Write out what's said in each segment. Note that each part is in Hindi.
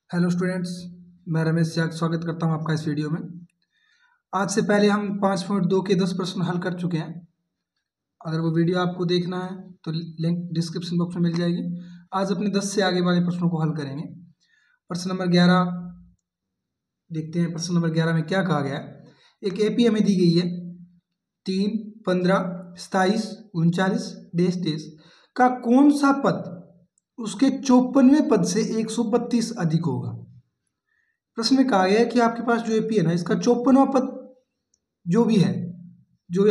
हेलो स्टूडेंट्स, मैं रमेश याग स्वागत करता हूं आपका इस वीडियो में। आज से पहले हम 5.2 के 10 प्रश्न हल कर चुके हैं। अगर वो वीडियो आपको देखना है तो लिंक डिस्क्रिप्शन बॉक्स में मिल जाएगी। आज अपने 10 से आगे वाले प्रश्नों को हल करेंगे। प्रश्न नंबर 11 देखते हैं। प्रश्न नंबर 11 में क्या कहा गया है। एक एपी हमें दी गई है 3, 15, 27, 39 डेश डेश का कौन सा पद उसके 54वें पद से 132 अधिक होगा। प्रश्न में कहा गया है कि आपके पास जो एपी है ना, इसका 54वां पद जो भी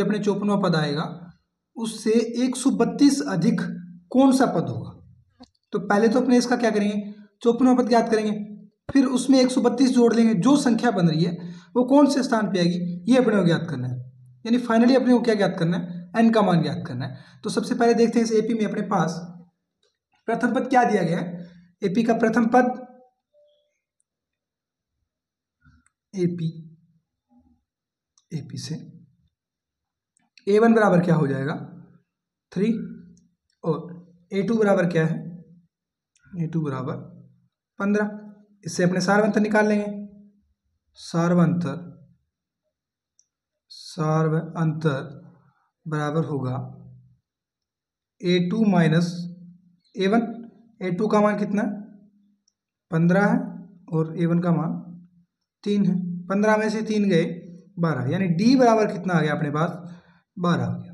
अपने 54वां पद आएगा उससे 132 अधिक कौन सा पद होगा। तो पहले तो अपने इसका क्या करेंगे, 54वां पद ज्ञात करेंगे, फिर उसमें 132 जोड़ लेंगे। जो संख्या बन रही है वो कौन से स्थान पे आएगी ये अपने को ज्ञात करना है। यानी फाइनली अपने को क्या ज्ञात करना है, एन का मान ज्ञात करना है। तो सबसे पहले देखते हैं इस एपी में अपने पास प्रथम पद क्या दिया गया है। एपी का प्रथम पद एपी से A1 बराबर क्या हो जाएगा 3 और A2 बराबर क्या है, A2 बराबर 15। इससे अपने सार्वंतर निकाल लेंगे। सार्वंतर बराबर होगा A2 माइनस A1। A2 का मान कितना 15 है और A1 का मान 3 है। 15 में से 3 गए 12, यानी D बराबर कितना आ गया अपने पास 12 आ गया।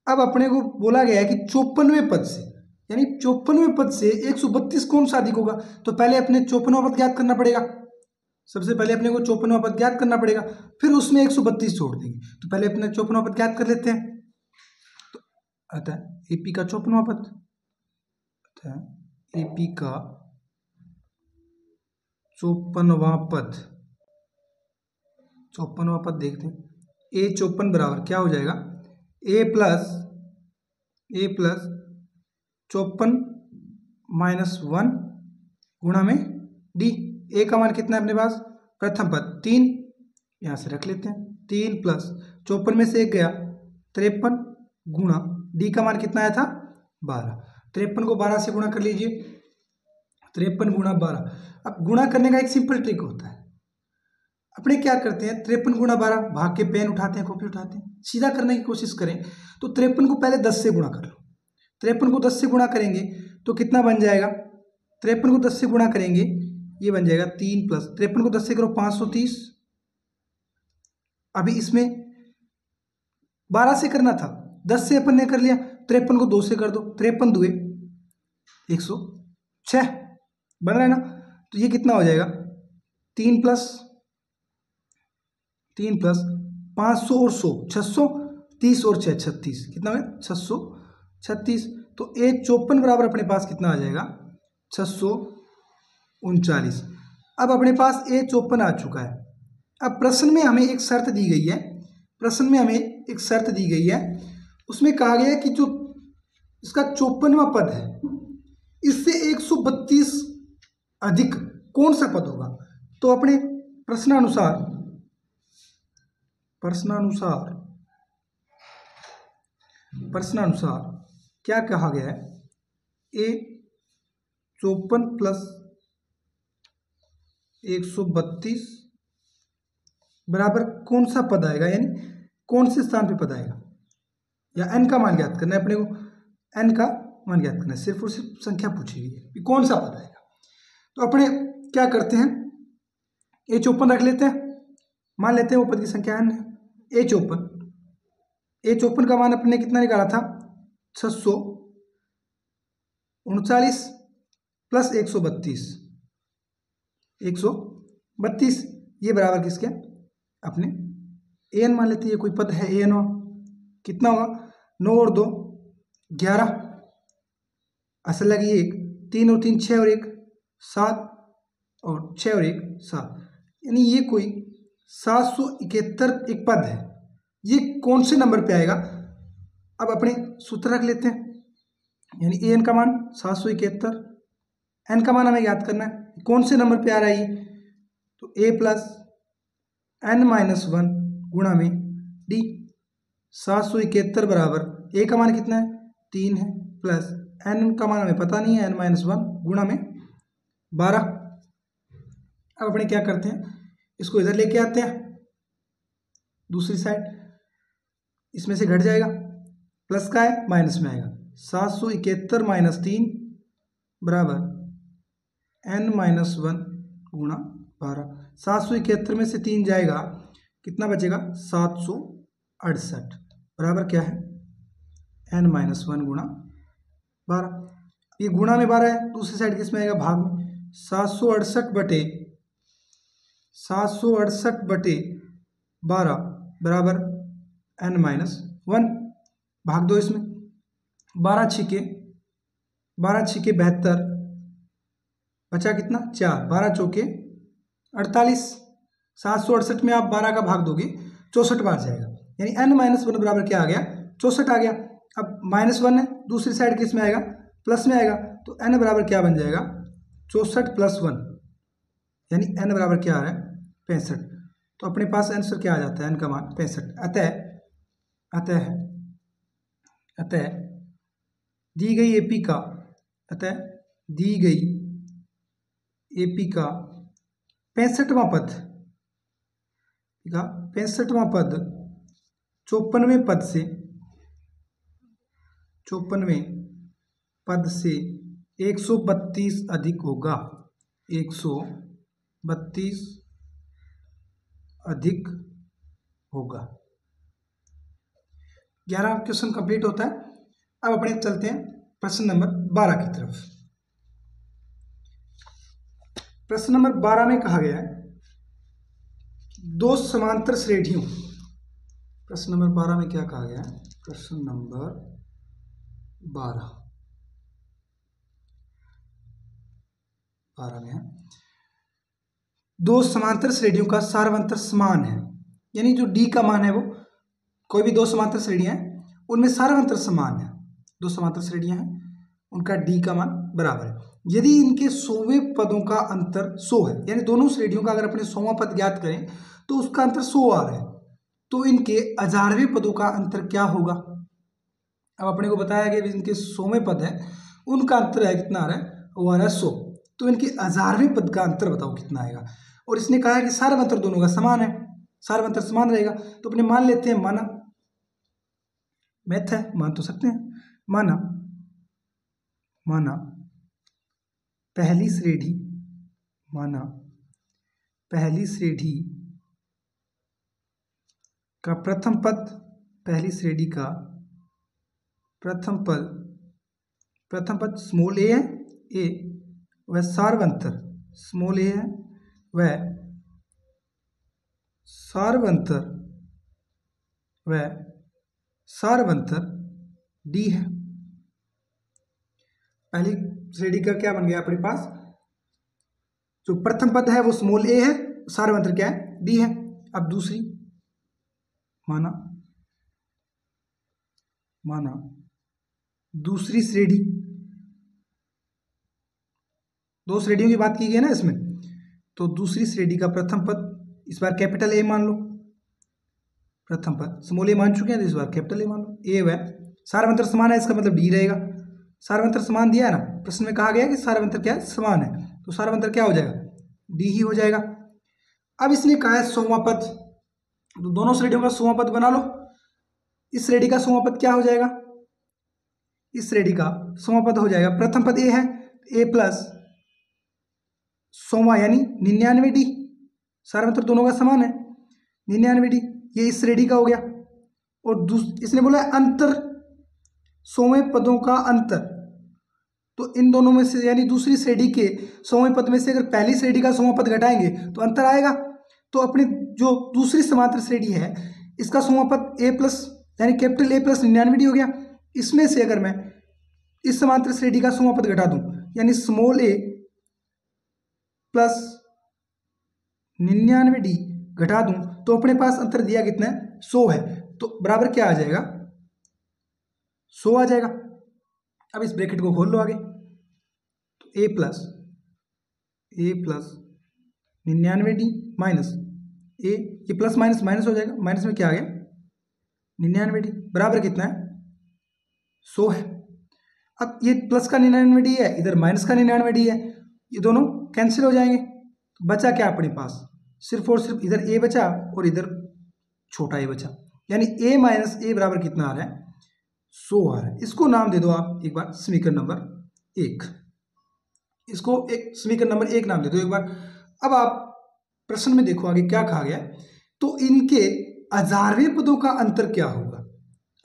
अब अपने को बोला गया है कि 54वें पद से, यानी 54वें पद से 132 कौन सा अधिक होगा। तो पहले अपने 54वां पद ज्ञात करना पड़ेगा। सबसे पहले अपने को 54वां पद ज्ञात करना पड़ेगा, फिर उसमें 132 जोड़ देंगे। तो पहले अपने 54वां पद ज्ञात कर लेते हैं। तो आता है एपी का 54वां पद, एपी का 54वां पद देखते हैं। A54 बराबर क्या हो जाएगा, A प्लस 54 माइनस 1 गुणा में D। A का मान कितना है अपने पास, प्रथम पद 3, यहाँ से रख लेते हैं। 3 प्लस 54 में से 1 गया 53 गुणा D का मान कितना आया था 12। 53 को 12 से गुणा कर लीजिए, 53 गुणा 12। अब गुणा करने का एक सिंपल ट्रिक होता है। अपने क्या करते हैं, 53 गुणा 12, भाग के पेन उठाते हैं, कॉपी उठाते हैं, सीधा करने की कोशिश करें तो 53 को पहले 10 से गुणा कर लो। 53 को 10 से गुणा करेंगे तो कितना बन जाएगा, 53 को 10 से गुणा करेंगे ये बन जाएगा 3 प्लस 53 को 10 से करो 530। अभी इसमें 12 से करना था, 10 से अपन ने कर लिया। 53 को 2 से कर दो, 53 दुए 106 बन रहा है ना। तो ये कितना हो जाएगा 3 प्लस 500 और 100 630 और 6 36, कितना हो गया 636। तो A54 बराबर अपने पास कितना आ जाएगा 639। अब अपने पास A54 आ चुका है। अब प्रश्न में हमें एक शर्त दी गई है, उसमें कहा गया है कि जो इसका 54वां पद है इससे 132 अधिक कौन सा पद होगा। तो अपने प्रश्नानुसार क्या कहा गया है, A54 प्लस 132 बराबर कौन सा पद आएगा, यानी कौन से स्थान पे पद आएगा, या n का मान ज्ञात करना है अपने को। n का मान ज्ञात करना है, सिर्फ और सिर्फ संख्या पूछेगी कि कौन सा पद आएगा। तो अपने क्या करते हैं, A54 रख लेते हैं, मान लेते हैं वो पद की संख्या n है। A54 का मान अपने कितना निकाला था 639 प्लस 132 ये बराबर किसके, अपने an मान लेते हैं। ये कोई पद है an, कितना होगा 9 और 2 11, असल लगी 1, 3 और 3 6 और 1 7 और 6 और 1 7, यानी ये कोई 771 एक पद है। ये कौन से नंबर पे आएगा। अब अपने सूत्र रख लेते हैं, यानी an का मान 771, n का मान हमें याद करना है कौन से नंबर पे आ रहा है ये। तो a प्लस n माइनस 1 गुणा में d। 771 बराबर a का मान कितना है 3 है, प्लस n का मान हमें पता नहीं है n माइनस 1 गुणा में 12। अब अपने क्या करते हैं, इसको इधर लेके आते हैं दूसरी साइड, इसमें से घट जाएगा, प्लस का है माइनस में आएगा, 771 माइनस 3 बराबर n-1 गुणा 12। 771 में से 3 जाएगा, कितना बचेगा 768 बराबर क्या है n-1 गुणा 12। ये गुणा में 12 है, दूसरी साइड किस में आएगा भाग में, 768 बटे 12 बराबर n-1, भाग दो इसमें, 12 छिके 72, बचा कितना 4, 12 चौके 48, 768 में आप 12 का भाग दोगे 64 बार जाएगा, यानी n-1 बराबर क्या आ गया 64 आ गया। अब -1 है, दूसरी साइड किस में आएगा प्लस में आएगा, तो n बराबर क्या बन जाएगा 64 + 1, यानी n बराबर क्या आ रहा है 65। तो अपने पास आंसर क्या आ जाता है n का मान 65। अतः दी गई एपी का 65वां पद 54वें पद से 132 अधिक होगा, 132 अधिक होगा। 11 क्वेश्चन कंप्लीट होता है। अब अपने चलते हैं प्रश्न नंबर 12 की तरफ। प्रश्न नंबर 12 में कहा गया है दो समांतर श्रेणियों, प्रश्न नंबर 12 में क्या कहा गया है, प्रश्न नंबर 12 में है दो समांतर श्रेणियों का सार्वंतर समान है, यानी जो डी का मान है वो, कोई भी दो समांतर श्रेणियां हैं उनमें सार्वंतर समान है, दो समांतर श्रेणियां हैं उनका डी का मान बराबर है यदि इनके 100वें पदों का अंतर 100 है, यानी दोनों श्रेणियों का अगर अपने 100वां पद ज्ञात करें तो उसका अंतर 100 आ रहा है, तो इनके 1000वें पदों का अंतर क्या होगा। अब अपने को बताया कि इनके 100वें पद है उनका अंतर है कितना आ रहा है, वो आ रहा है 100, तो इनके 1000वें पद का अंतर बताओ कितना आएगा। और इसने कहा है कि सार्वंतर दोनों का समान है, सार्वंतर समान रहेगा, तो अपने मान लेते हैं, माना मैथ है मान तो सकते हैं, माना पहली श्रेणी का प्रथम पद, पहली श्रेणी का प्रथम पद स्मॉल ए है, वह सार्वंतर स्मॉल ए है, वह सार्वंतर डी है। पहली श्रेणी का क्या बन गया अपने पास, जो प्रथम पद है वो स्मॉल ए है, सार्वंतर क्या है डी है। अब दूसरी माना दूसरी श्रेणी, दो श्रेणियों की बात की गई है ना इसमें, तो दूसरी श्रेणी का प्रथम पद इस बार कैपिटल ए मान लो, प्रथम पद स्मॉल ए मान चुके हैं तो इस बार कैपिटल ए मान लो, ए वह सार्वंतर समान है, इसका मतलब डी रहेगा। सार्वंतर समान दिया है ना, प्रश्न में कहा गया कि सार्वंतर क्या है समान है, तो सार्वंतर क्या हो जाएगा डी ही हो जाएगा। अब इसने कहा है 100वां पद, तो दोनों श्रेणियों का 100वां पद बना लो। इस श्रेणी का 100वां पद क्या हो जाएगा, इस श्रेणी का 100वां पद हो जाएगा, प्रथम पद ए है, ए प्लस 100वां यानी 99D, सार्वंतर दोनों का समान है 99D, ये इस श्रेणी का हो गया। और इसने बोला अंतर 100वें पदों का अंतर, तो इन दोनों में से यानी दूसरी श्रेणी के 100वें पद में से अगर पहली श्रेणी का 100वां पद घटाएंगे तो अंतर आएगा। तो अपनी जो दूसरी समांतर श्रेणी है इसका 100वां पद ए प्लस यानी कैपिटल ए प्लस 99D हो गया। इसमें से अगर मैं इस समांतर श्रेणी का 100वां पद घटा दूं यानी स्मॉल ए प्लस 99D घटा दूं तो अपने पास अंतर दिया कितना है 100 है, तो बराबर क्या आ जाएगा 100 आ जाएगा। अब इस ब्रैकेट को खोल लो आगे, तो ए प्लस 99D माइनस ए, ये प्लस माइनस माइनस हो जाएगा, माइनस में क्या आ गया 99D बराबर कितना है 100 है। अब ये प्लस का 99D है, इधर माइनस का 99D है, ये दोनों कैंसिल हो जाएंगे, बचा क्या अपने पास, सिर्फ और सिर्फ इधर ए बचा और इधर छोटा ए बचा, यानी a माइनस ए बराबर कितना आ रहा है, 100 आ रहा है। इसको नाम दे दो आप एक बार समीकरण नंबर 1, इसको एक समीकरण नंबर 1 नाम दे दो एक बार। अब आप प्रश्न में देखो आगे क्या कहा गया, तो इनके हजारवें पदों का अंतर क्या होगा।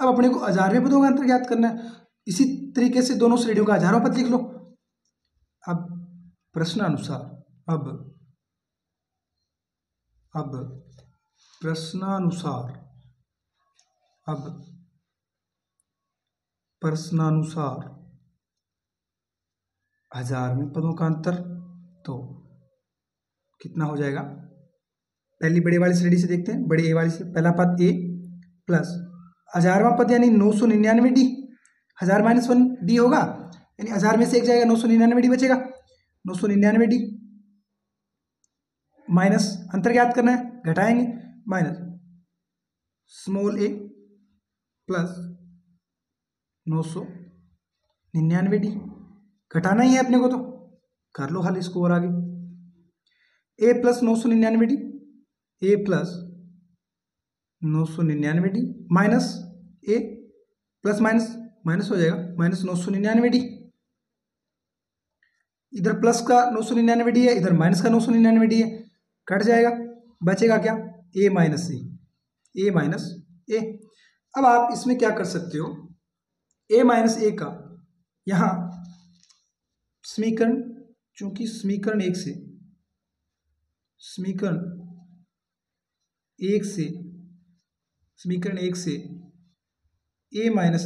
अब अपने को हजारवें पदों का अंतर ज्ञात करना है, इसी तरीके से दोनों श्रेणियों का हजारों पद लिख लो। अब प्रश्नानुसार अब प्रश्नानुसार हजारवें पदों का अंतर तो कितना हो जाएगा, पहली बड़े वाली श्रेणी से देखते हैं, बड़े ए वाली से पहला पद ए प्लस हजारवां पद यानी 999 डी, 1000 माइनस 1 डी होगा, यानी 1000 में से एक जाएगा 999 डी बचेगा, 999 डी माइनस अंतर ज्ञात करना है, घटाएंगे, माइनस स्मॉल ए प्लस 999 डी, घटाना ही है अपने को तो कर लो हल इसको और आगे, ए प्लस 999 डी, ए प्लस 999 डी माइनस ए प्लस माइनस माइनस हो जाएगा, माइनस 999 डी, इधर प्लस का 999 डी है, इधर माइनस का 999 डी है, कट जाएगा, बचेगा क्या, ए माइनस ए। अब आप इसमें क्या कर सकते हो, ए माइनस ए का यहाँ समीकरण, चूंकि समीकरण एक से ए माइनस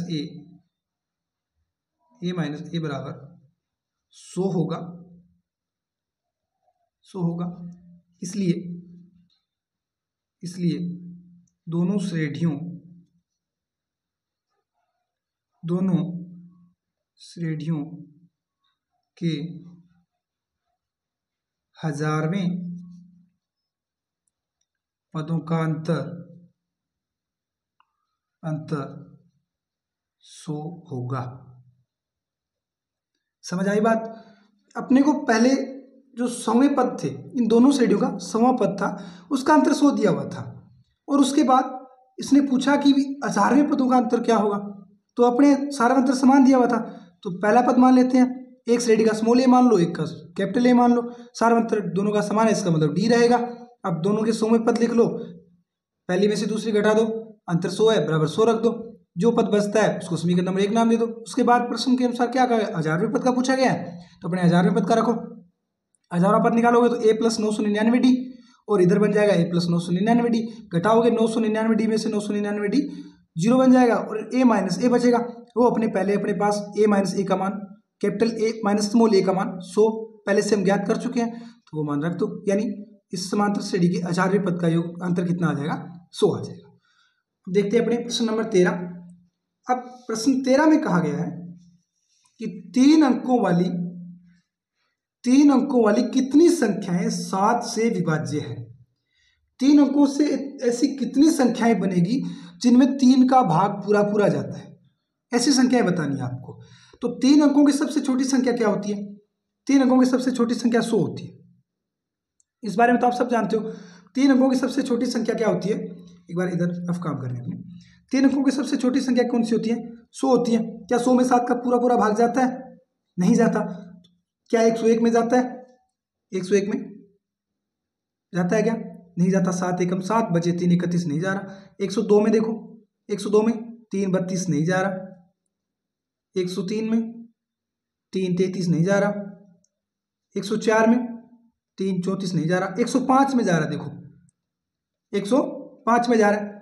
ए बराबर 100 होगा, इसलिए दोनों श्रेणियों के हजारवें पदों का अंतर 100 होगा। समझ आई बात। अपने को पहले जो 100वें पद थे, इन दोनों श्रेणियों का 100वां पद था, उसका अंतर 100 दिया हुआ था, और उसके बाद इसने पूछा कि 1000वें पदों का अंतर क्या होगा, तो अपने सारा अंतर समान दिया हुआ था, तो पहला पद मान लेते हैं, एक श्रेणी का स्मॉल ए मान लो, एक का कैपिटल ए मान लो, सारा अंतर दोनों का समान है, इसका मतलब डी रहेगा। अब दोनों के 100वें पद लिख लो, पहली में से दूसरी घटा दो, अंतर 100 है बराबर 100 रख दो, जो पद बचता है उसको समीकरण नंबर 1 नाम दे दो। उसके बाद प्रश्न के अनुसार क्या कहा, 1000वें पद का पूछा गया है, तो अपने 1000वें पद का रखो, 1000वां पद निकालोगे तो ए प्लस 999 डी, और इधर बन जाएगा ए प्लस 999 डी, घटाओगे 999 डी में से 999 डी 0 बन जाएगा, और ए माइनस ए बचेगा, वो अपने पास ए माइनस ए का मान, कैपिटल ए माइनस स्मॉल ए का मान 100 पहले से हम ज्ञात कर चुके हैं, तो वो मान रख दो, यानी इस समांतर श्रेणी के 1000वें पद का योग अंतर कितना आ जाएगा, 100 आ जाएगा। देखते हैं अपने प्रश्न नंबर 13। अब प्रश्न 13 में कहा गया है कि 3 अंकों वाली कितनी संख्याएं 7 से विभाज्य है। 3 अंकों से ऐसी कितनी संख्याएं बनेगी जिनमें 3 का भाग पूरा पूरा जाता है, ऐसी संख्याएं बतानी है आपको। तो 3 अंकों की सबसे छोटी संख्या क्या होती है, 3 अंकों की सबसे छोटी संख्या 100 होती है, इस बारे में तो आप सब जानते हो। 3 अंकों की सबसे छोटी संख्या क्या होती है, एक बार इधर रफ काम कर रहे हैं अपने। 3 अंकों की सबसे छोटी संख्या कौन सी होती है, 100 होती है। क्या 100 में 7 का पूरा पूरा भाग जाता है, नहीं जाता। क्या 101 में जाता है, 101 में जाता है क्या, नहीं जाता। 7 एकम 7 बचे 3 31 नहीं जा रहा। 102 में देखो, 102 में 3 32 नहीं जा रहा। 103 में 3 33 नहीं जा रहा। 104 में 3 34 नहीं जा रहा। 105 में जा रहा, देखो 105 में जा रहा है।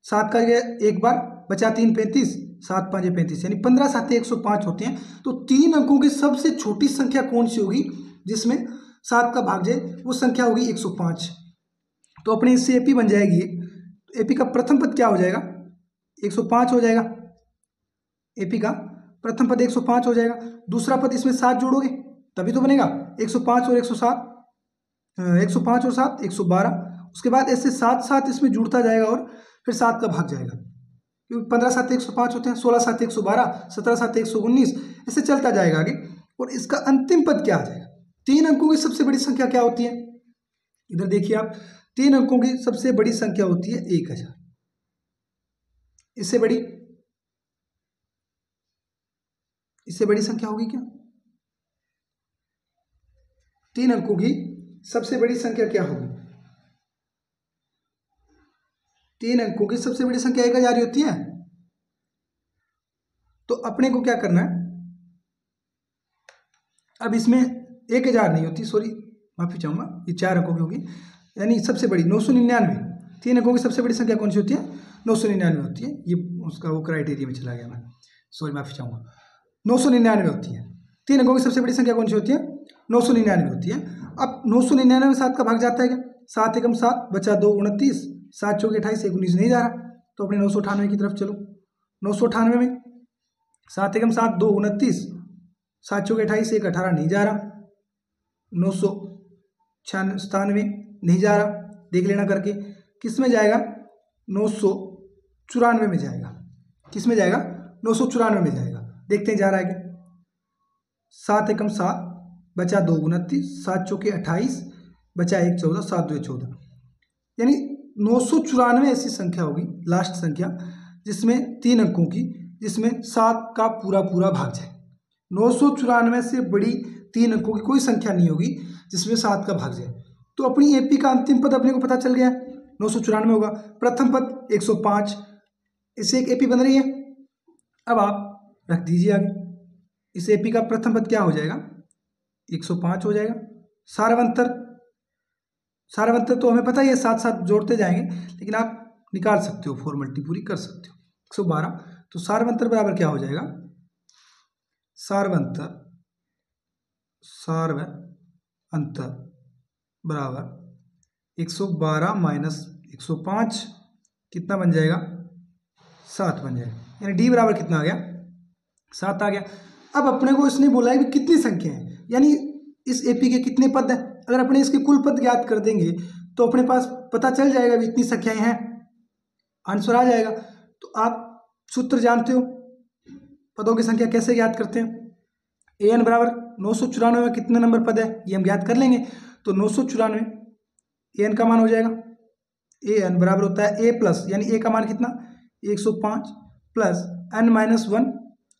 7 का एक बार बचा 3 35, 7 5 35, यानी 15 7 105 होते हैं। तो 3 अंकों की सबसे छोटी संख्या कौन सी होगी जिसमें 7 का भाग जाए, वो संख्या होगी 105। तो अपने इससे एपी बन जाएगी। एपी का प्रथम पद क्या हो जाएगा, 105 हो जाएगा। एपी का प्रथम पद 105 हो जाएगा। दूसरा पद इसमें 7 जोड़ोगे तभी तो बनेगा। 105 और 107, 105 और 7 112। उसके बाद ऐसे 7 7 इसमें जुड़ता जाएगा और फिर 7 का भाग जाएगा, क्योंकि 15 7 105 होते हैं। 16 7 112, 17 7 119, ऐसे चलता जाएगा आगे। और इसका अंतिम पद क्या आ जाएगा। 3 अंकों की सबसे बड़ी संख्या क्या होती है, इधर देखिए आप, 3 अंकों की सबसे बड़ी संख्या होती है 1000। इससे बड़ी संख्या होगी क्या? 3 अंकों की सबसे बड़ी संख्या क्या होगी? 3 अंकों की सबसे बड़ी संख्या 1000 ही होती है। तो अपने को क्या करना है, अब इसमें 1000 नहीं होती, सॉरी माफी चाहूंगा, ये 4 अंकों की होगी, यानी सबसे बड़ी 999। 3 अंकों की सबसे बड़ी संख्या कौन सी होती है? 999 होती है। ये उसका वो क्राइटेरिया में चला गया मैं, सॉरी माफी चाहूंगा, 999 होती है। 3 अंकों की सबसे बड़ी संख्या कौन सी होती है? 999 होती है। अब 999 में 7 का भाग जाता है क्या? 7 एकम 7, बचा 2 29, 7 चौके 28, 19 नहीं जा रहा, तो अपने 998 की तरफ चलो। 998 में 7 एकम 7, 2 29, 7 चौके 28, 1 18 नहीं जा रहा, 997 नहीं जा रहा, देख लेना करके। किस में जाएगा? 994 में जाएगा। किस में जाएगा? 994 में जाएगा। देखते हैं जा रहा है क्या। 7 एकम 7, बचा 2 29, 7 चौके 28, बचा 1 14, 7 2 14, यानी 994 ऐसी संख्या होगी, लास्ट संख्या, जिसमें 3 अंकों की, जिसमें 7 का पूरा भाग जाए। 994 से बड़ी 3 अंकों की कोई संख्या नहीं होगी जिसमें 7 का भाग जाए। तो अपनी एपी का अंतिम पद अपने को पता चल गया, 994 होगा। प्रथम पद 105, इससे एक एपी बन रही है। अब आप रख दीजिए आगे, इस एपी का प्रथम पद क्या हो जाएगा? 105 हो जाएगा। सारवंतर तो हमें पता ही है, साथ साथ जोड़ते जाएंगे, लेकिन आप निकाल सकते हो, फॉर्मेलिटी पूरी कर सकते हो। 112, तो सारवंतर बराबर क्या हो जाएगा? सारवंतर बराबर 112 माइनस 105, कितना बन जाएगा? 7 बन जाएगा, यानी डी बराबर कितना आ गया? 7 आ गया। अब अपने को इसने बोला है कि कितनी संख्या है, यानी इस एपी के कितने पद हैं। अगर अपने इसके कुल पद ज्ञात कर देंगे तो अपने पास पता चल जाएगा भी इतनी संख्याएं हैं, आंसर आ जाएगा। तो आप सूत्र जानते हो, पदों की संख्या कैसे ज्ञात करते हैं। an बराबर 994 में कितने नंबर पद है ये हम ज्ञात कर लेंगे। तो 994 an का मान हो जाएगा, an बराबर होता है a प्लस, यानी a का मान कितना? 105 प्लस n-1,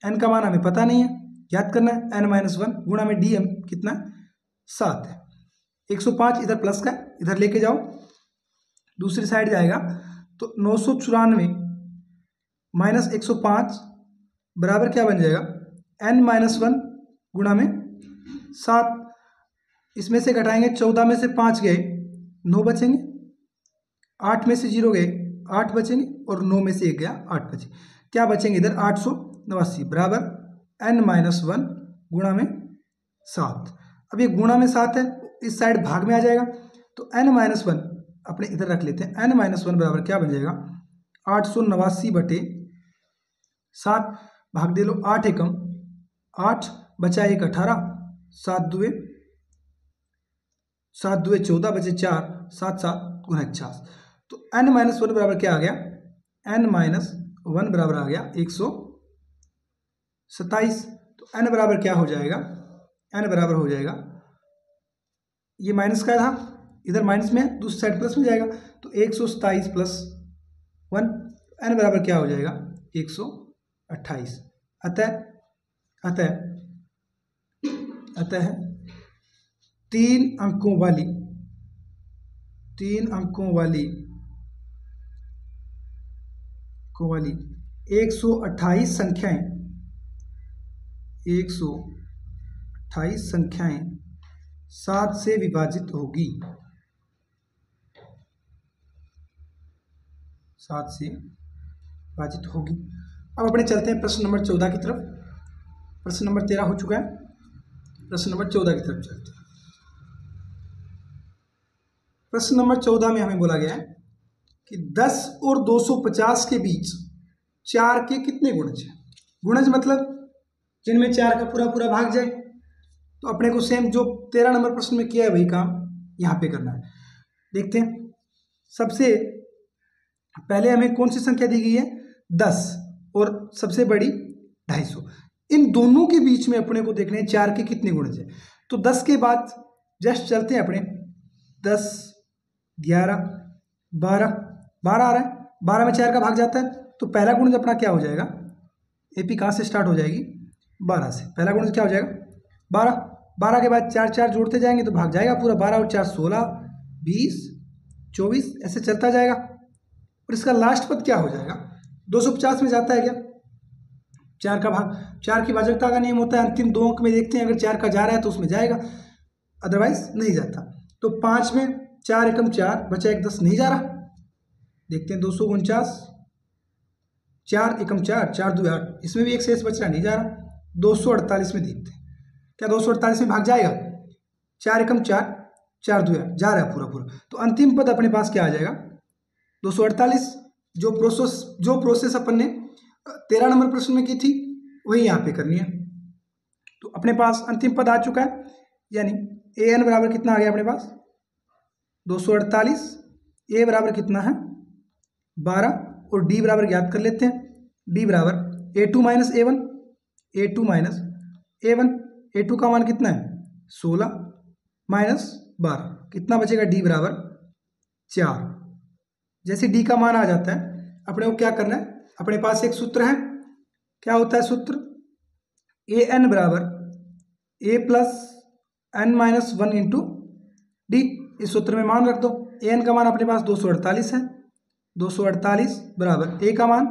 n का मान हमें पता नहीं है, याद करना है, n-1 गुणा में dm कितना? 7 है। 105 इधर प्लस का, इधर लेके जाओ, दूसरी साइड जाएगा, तो 994 माइनस 105 बराबर क्या बन जाएगा? n-1 गुणा में 7, इसमें से घटाएंगे, 14 में से 5 गए 9 बचेंगे, 8 में से 0 गए 8 बचेंगे, और 9 में से 1 गया 8 बचे, क्या बचेंगे इधर? 889 बराबर n-1 गुणा में 7। अब ये गुणा में 7 है, इस साइड भाग में आ जाएगा, तो n-1 अपने इधर रख लेते हैं। n-1 बराबर क्या बन जाएगा? 889 बटे 7, भाग दे लो, 8 एकम 8, बचा 1 18, 7 दुए 14, बचे 4, 7 7 गुना 50। तो n-1 बराबर क्या आ गया? n-1 बराबर आ गया 127। तो n बराबर क्या हो जाएगा? n बराबर हो जाएगा, ये माइनस का था, इधर माइनस में, दूसरी साइड प्लस में जाएगा, तो 127 प्लस 1, n बराबर क्या हो जाएगा? 128। अतः 3 अंकों वाली 128 संख्याएं 7 से विभाजित होगी। 7 से विभाजित होगी। अब अपने चलते हैं प्रश्न नंबर 14 की तरफ। प्रश्न नंबर 13 हो चुका है, प्रश्न नंबर 14 की तरफ चलते हैं। प्रश्न नंबर 14 में हमें बोला गया है कि 10 और 250 के बीच 4 के कितने गुणज हैं। गुणज मतलब जिनमें 4 का पूरा भाग जाए। तो अपने को सेम जो 13 नंबर प्रश्न में किया है वही काम यहाँ पे करना है। देखते हैं, सबसे पहले हमें कौन सी संख्या दी गई है? 10, और सबसे बड़ी 250। इन दोनों के बीच में अपने को देखने हैं 4 के कितने गुणज है। तो 10 के बाद जस्ट चलते हैं अपने 10 11, 12, 12 आ रहा है, 12 में 4 का भाग जाता है, तो पहला गुणज अपना क्या हो जाएगा, AP कहाँ से स्टार्ट हो जाएगी, 12 से। पहला गुणज क्या हो जाएगा 12, 12 के बाद 4 4 जोड़ते जाएंगे तो भाग जाएगा पूरा, 12 और 4 16, 20, 24 ऐसे चलता जाएगा। और इसका लास्ट पद क्या हो जाएगा, 250 में जाता है क्या, 4 का भाग, 4 की भाजकता का नियम होता है, अंतिम 2 अंक में देखते हैं अगर 4 का जा रहा है तो उसमें जाएगा, अदरवाइज नहीं जाता। तो 5 में 4 एकम 4 बचा 1 10 नहीं जा रहा, देखते हैं 249, 4 एकम 4 4 2 8, इसमें भी 1 शेष बच रहा नहीं जा रहा। 248 में देखते हैं क्या 248 में भाग जाएगा, 4 एकम 4 4 2 8 जा रहा है पूरा पूरा। तो अंतिम पद अपने पास क्या आ जाएगा 248। जो प्रोसेस अपन ने 13 नंबर प्रश्न में की थी वही यहाँ पे करनी है। तो अपने पास अंतिम पद आ चुका है, यानी AN बराबर कितना आ गया अपने पास 248, A बराबर कितना है 12 और D बराबर ज्ञात कर लेते हैं। D बराबर A2 minus A1, A2 minus A1, A2 का मान कितना है 16 माइनस 12, कितना बचेगा D बराबर 4। जैसे D का मान आ जाता है अपने को क्या करना है, अपने पास एक सूत्र है, क्या होता है सूत्र, AN बराबर A plus N minus 1 into D। इस सूत्र में मान रख दो, AN का मान अपने पास 248 है, 248 बराबर A का मान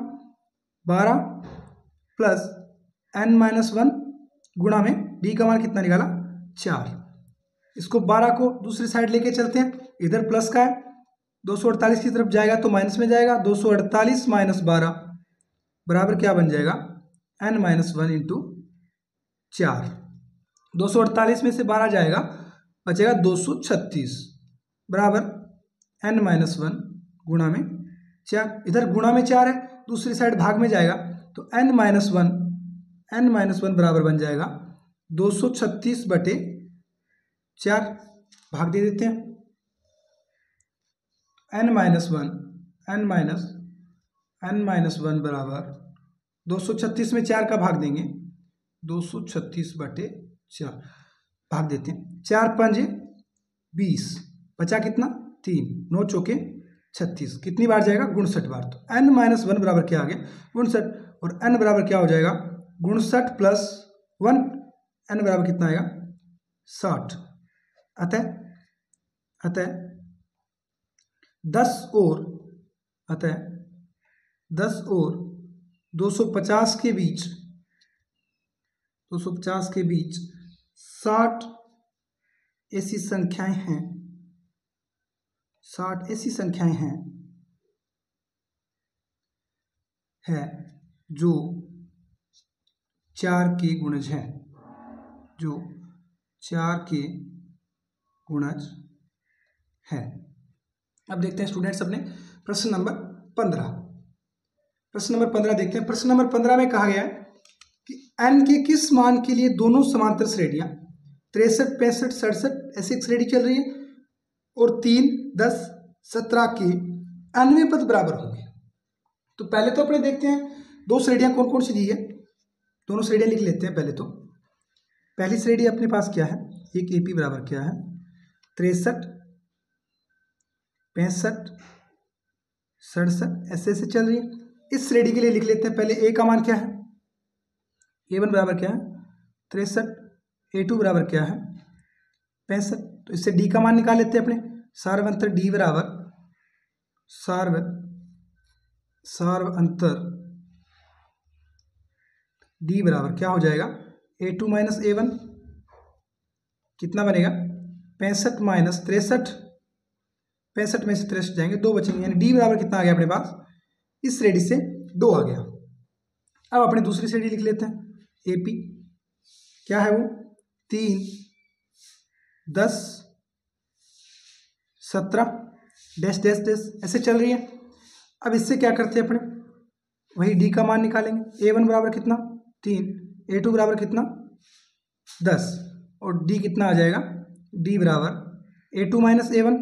12 प्लस N माइनस 1 गुणा में D का मान कितना निकाला 4। इसको 12 को दूसरी साइड लेके चलते हैं, इधर प्लस का है, 248 की तरफ जाएगा तो माइनस में जाएगा, 248 माइनस 12 बराबर क्या बन जाएगा N माइनस 1 इंटू 4। 248 में से 12 जाएगा, बचेगा 236 बराबर N माइनस 1 गुणा में 4। इधर गुणा में 4 है, दूसरी साइड भाग में जाएगा तो N माइनस 1 बराबर बन जाएगा 236 बटे 4, भाग दे देते हैं। N माइनस 1 बराबर 236 में 4 का भाग देंगे, 236 बटे 4 भाग देते हैं, 4 5 20, बचा कितना 3, 9 चौके 36, कितनी बार जाएगा 59 बार। तो N माइनस 1 बराबर क्या आ गया 59, और N बराबर क्या हो जाएगा 59 प्लस 1, N बराबर कितना आएगा 60। अतः 10 और 250 के बीच 60 ऐसी संख्याएं हैं जो 4 के गुणज हैं, अब देखते हैं स्टूडेंट्स अपने प्रश्न नंबर 15 देखते हैं। प्रश्न नंबर 15 में कहा गया है कि n के किस मान के लिए दोनों समांतर श्रेणियां 63, 65, 67 ऐसे एक श्रेणी चल रही है और 3, 10, 17 के 99 पद बराबर होंगे। तो पहले तो अपने देखते हैं दो श्रेणियां कौन कौन सी दी है, दोनों श्रेणियां लिख लेते हैं। पहले तो पहली श्रेणी अपने पास क्या है, एक AP बराबर क्या है 63, 65, 67 ऐसे चल रही है। इस श्रेणी के लिए लिख लेते हैं पहले A का मान क्या है, A1 बराबर क्या है 63, A2 बराबर क्या है 65। तो इससे D का मान निकाल लेते हैं अपने, सार्व अंतर D बराबर सार्व अंतर D बराबर क्या हो जाएगा A2 माइनस A1, कितना बनेगा 65 माइनस 63, 65 में से 63 जाएंगे 2 बचेंगे, यानी D बराबर कितना आ गया अपने पास, इस श्रेणी से 2 आ गया। अब अपनी दूसरी श्रेणी लिख लेते हैं AP, क्या है वो 3, 10, 17 डैश डैश डैश ऐसे चल रही है। अब इससे क्या करते हैं अपने, वही D का मान निकालेंगे। A1 बराबर कितना 3, A2 बराबर कितना 10 और D कितना आ जाएगा, D बराबर A2 माइनस A1,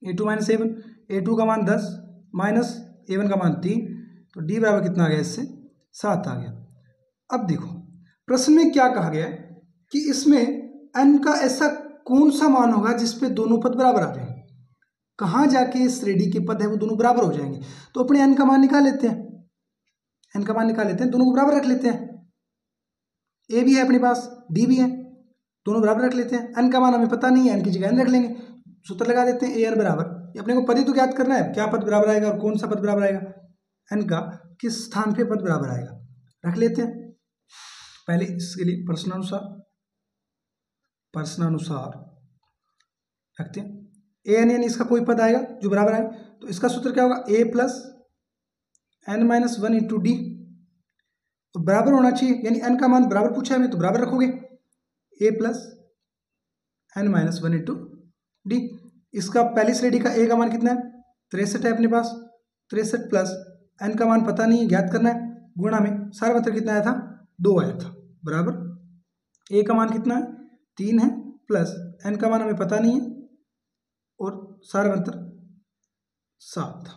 A2 का मान 10 माइनस A1 का मान 3, तो D बराबर कितना आ गया, इससे 7 आ गया। अब देखो प्रश्न में क्या कहा गया है कि इसमें n का ऐसा कौन सा मान होगा जिसपे दोनों पद बराबर आ रहे हैं। कहाँ जाके श्रेणी के पद है वो दोनों बराबर हो जाएंगे। तो अपने n का मान निकाल लेते हैं, n का मान निकाल लेते हैं, दोनों को बराबर रख लेते हैं। a भी है अपने पास, d भी है, दोनों बराबर रख लेते हैं। n का मान हमें पता नहीं है, n की जगह n रख लेंगे, सूत्र लगा देते हैं a n बराबर, अपने को पद ही तो ज्ञात करना है, क्या पद बराबर आएगा और कौन सा पद बराबर आएगा, n का किस स्थान पे पद बराबर आएगा, रख लेते हैं। पहले इसके लिए प्रश्नानुसार रखते हैं। a n इसका कोई पद आएगा जो बराबर आए, तो इसका सूत्र क्या होगा, a plus n minus 1 into D, तो बराबर होना चाहिए, यानी n का मान बराबर पूछा है हमें तो बराबर रखोगे, a plus n minus 1 into D. इसका पहली श्रेणी का a का मान कितना है, 63 है अपने पास, 63 प्लस n का मान पता नहीं है, ज्ञात करना है, गुणा में सार्वत्र कितना आया था, 2 आया था, बराबर a का मान कितना है, 3 है, प्लस n का मान हमें पता नहीं है और सार्वत्र 7।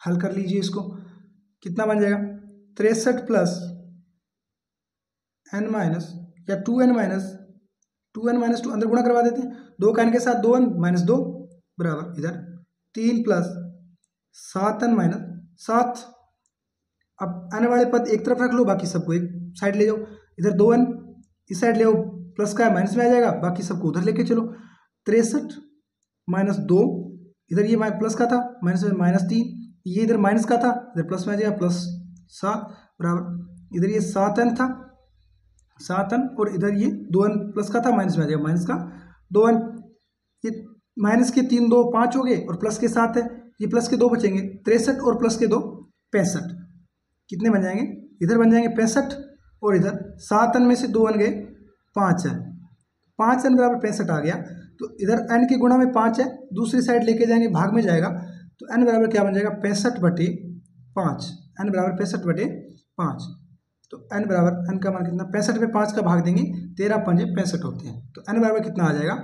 हल कर लीजिए इसको, कितना बन जाएगा, 63 प्लस n माइनस या 2n माइनस 2 अंदर गुणा करवा देते हैं, 2 का n के साथ 2n माइनस 2 बराबर इधर 3 प्लस 7n माइनस 7। अब आने वाले पद एक तरफ रख लो, बाकी सबको एक साइड ले जाओ, इधर 2n इस साइड ले आओ, प्लस का माइनस में आ जाएगा, बाकी सबको उधर लेके चलो, 63 माइनस 2, इधर ये प्लस का था, माइनस में माइनस 3, ये इधर माइनस का था, इधर प्लस में आ जाएगा, प्लस 7 बराबर इधर ये 7n था, 7n और इधर ये 2n प्लस का था, माइनस में आ जाएगा, माइनस का 2n, ये माइनस के 3 2 5 हो गए और प्लस के 7 है, ये प्लस के 2 बचेंगे, 63 और प्लस के 2 65, कितने बन जाएंगे, इधर बन जाएंगे 65 और इधर 7n में से 2n गए 5n, 5n बराबर 65 आ गया। तो इधर n के गुणा में 5 है, दूसरी साइड लेके जाएंगे, भाग में जाएगा, तो n बराबर क्या बन जाएगा, 65/5, n बराबर 65/5। तो n बराबर, n का मान कितना, 65 में 5 का भाग देंगे, 13 पंजे 65 होते हैं, तो n बराबर कितना आ जाएगा,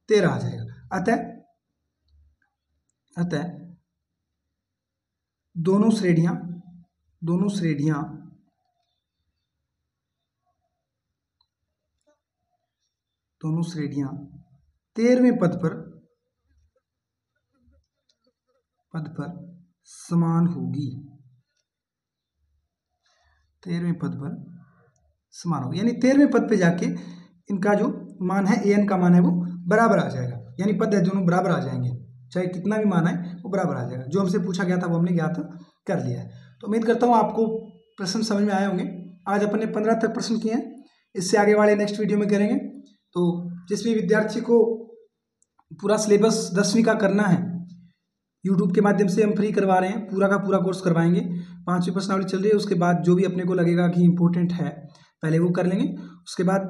13 आ जाएगा। अतः दोनों श्रेणियां 13वें पद पर समान होगी, 13वें पद पर समान होगी, यानी 13वें पद पे जाके इनका जो मान है, an का मान है वो बराबर आ जाएगा, यानी पद है दोनों बराबर आ जाएंगे, चाहे कितना भी मान है वो बराबर आ जाएगा। जो हमसे पूछा गया था वो हमने ज्ञात कर लिया है। तो उम्मीद करता हूँ आपको प्रश्न समझ में आए होंगे। आज अपन ने 15 तक प्रश्न किए हैं, इससे आगे वाले नेक्स्ट वीडियो में करेंगे। तो जिस भी विद्यार्थी को पूरा सिलेबस 10वीं का करना है, यूट्यूब के माध्यम से हम फ्री करवा रहे हैं, पूरा का पूरा कोर्स करवाएंगे। 5वीं प्रश्नावली चल रही है, उसके बाद जो भी अपने को लगेगा कि इम्पोर्टेंट है पहले वो कर लेंगे, उसके बाद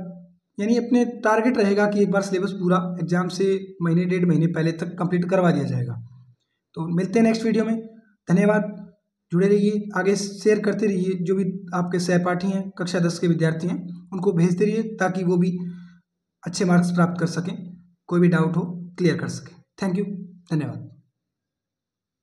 यानी अपने टारगेट रहेगा कि एक बार सिलेबस पूरा एग्जाम से महीने 1.5 महीने पहले तक कंप्लीट करवा दिया जाएगा। तो मिलते हैं नेक्स्ट वीडियो में, धन्यवाद। जुड़े रहिए, आगे शेयर करते रहिए, जो भी आपके सहपाठी हैं, कक्षा 10 के विद्यार्थी हैं, उनको भेजते रहिए ताकि वो भी अच्छे मार्क्स प्राप्त कर सकें, कोई भी डाउट हो क्लियर कर सकें। थैंक यू, धन्यवाद।